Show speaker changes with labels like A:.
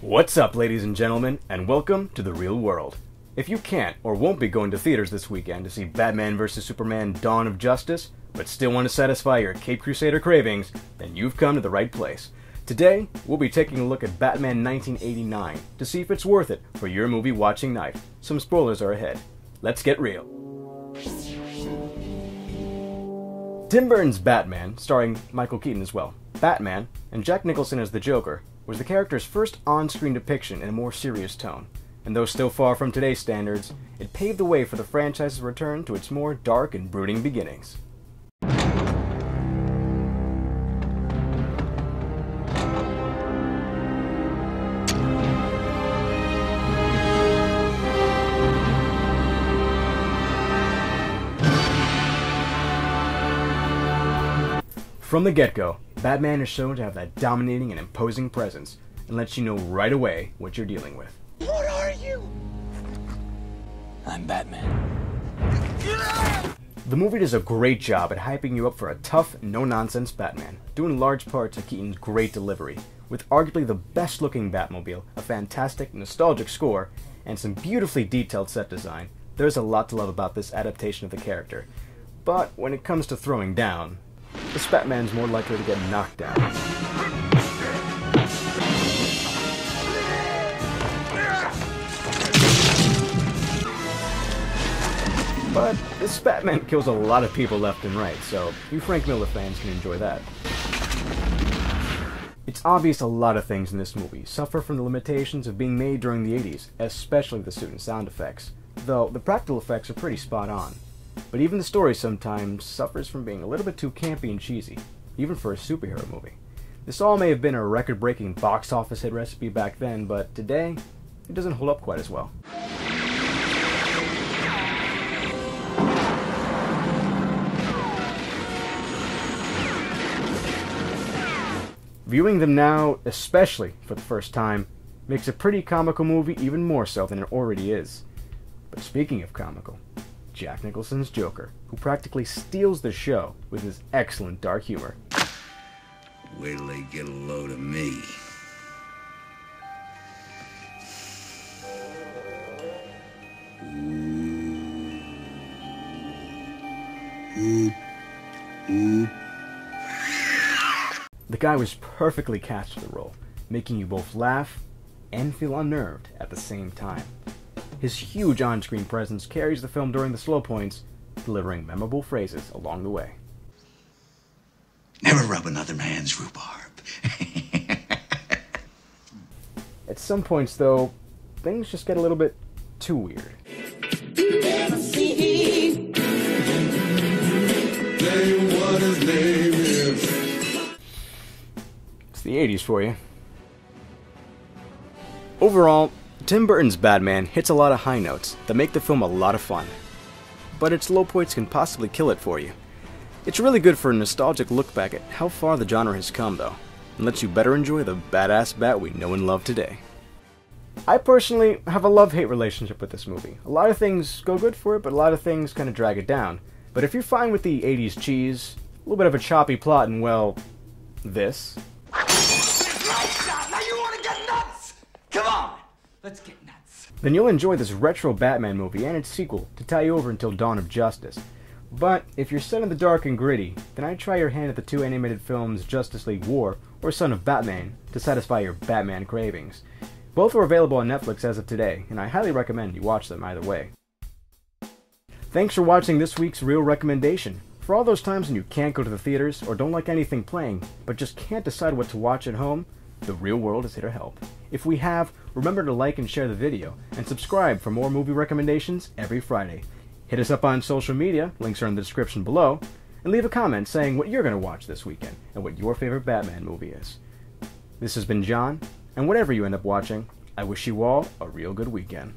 A: What's up, ladies and gentlemen, and welcome to the real world. If you can't or won't be going to theaters this weekend to see Batman vs. Superman: Dawn of Justice, but still want to satisfy your Cape Crusader cravings, then you've come to the right place. Today, we'll be taking a look at Batman 1989 to see if it's worth it for your movie watching night. Some spoilers are ahead. Let's get real. Tim Burton's Batman, starring Michael Keaton as well, Batman, and Jack Nicholson as the Joker, was the character's first on-screen depiction in a more serious tone. And though still far from today's standards, it paved the way for the franchise's return to its more dark and brooding beginnings. From the get-go, Batman is shown to have that dominating and imposing presence, and lets you know right away what you're dealing with.
B: What are you? I'm Batman.
A: The movie does a great job at hyping you up for a tough, no-nonsense Batman, due in large part to Keaton's great delivery, with arguably the best-looking Batmobile, a fantastic, nostalgic score, and some beautifully detailed set design. There's a lot to love about this adaptation of the character. But when it comes to throwing down, this Batman's more likely to get knocked down. But this Batman kills a lot of people left and right, so you Frank Miller fans can enjoy that. It's obvious a lot of things in this movie suffer from the limitations of being made during the 80s, especially the suit and sound effects, though the practical effects are pretty spot on. But even the story sometimes suffers from being a little bit too campy and cheesy, even for a superhero movie. This all may have been a record-breaking box office hit recipe back then, but today, it doesn't hold up quite as well. Viewing them now, especially for the first time, makes a pretty comical movie even more so than it already is. But speaking of comical, Jack Nicholson's Joker, who practically steals the show with his excellent dark humor.
C: Wait till they get a load of me.
A: The guy was perfectly cast for the role, making you both laugh and feel unnerved at the same time. His huge on-screen presence carries the film during the slow points, delivering memorable phrases along the way.
C: Never rub another man's rhubarb.
A: At some points, though, things just get a little bit too weird. It's the 80s for you. Overall, Tim Burton's Batman hits a lot of high notes that make the film a lot of fun, but its low points can possibly kill it for you. It's really good for a nostalgic look back at how far the genre has come, though, and lets you better enjoy the badass Bat we know and love today. I personally have a love-hate relationship with this movie. A lot of things go good for it, but a lot of things kind of drag it down. But if you're fine with the 80s cheese, a little bit of a choppy plot, and well, this.
B: Now you want to get nuts? Come on, let's get nuts.
A: Then you'll enjoy this retro Batman movie and its sequel to tie you over until Dawn of Justice. But if you're set in the dark and gritty, then I'd try your hand at the two animated films Justice League War or Son of Batman to satisfy your Batman cravings. Both are available on Netflix as of today, and I highly recommend you watch them either way. Thanks for watching this week's Real Recommendation. For all those times when you can't go to the theaters or don't like anything playing, but just can't decide what to watch at home, the real world is here to help. If we have, remember to like and share the video, and subscribe for more movie recommendations every Friday. Hit us up on social media, links are in the description below, and leave a comment saying what you're going to watch this weekend, and what your favorite Batman movie is. This has been John, and whatever you end up watching, I wish you all a real good weekend.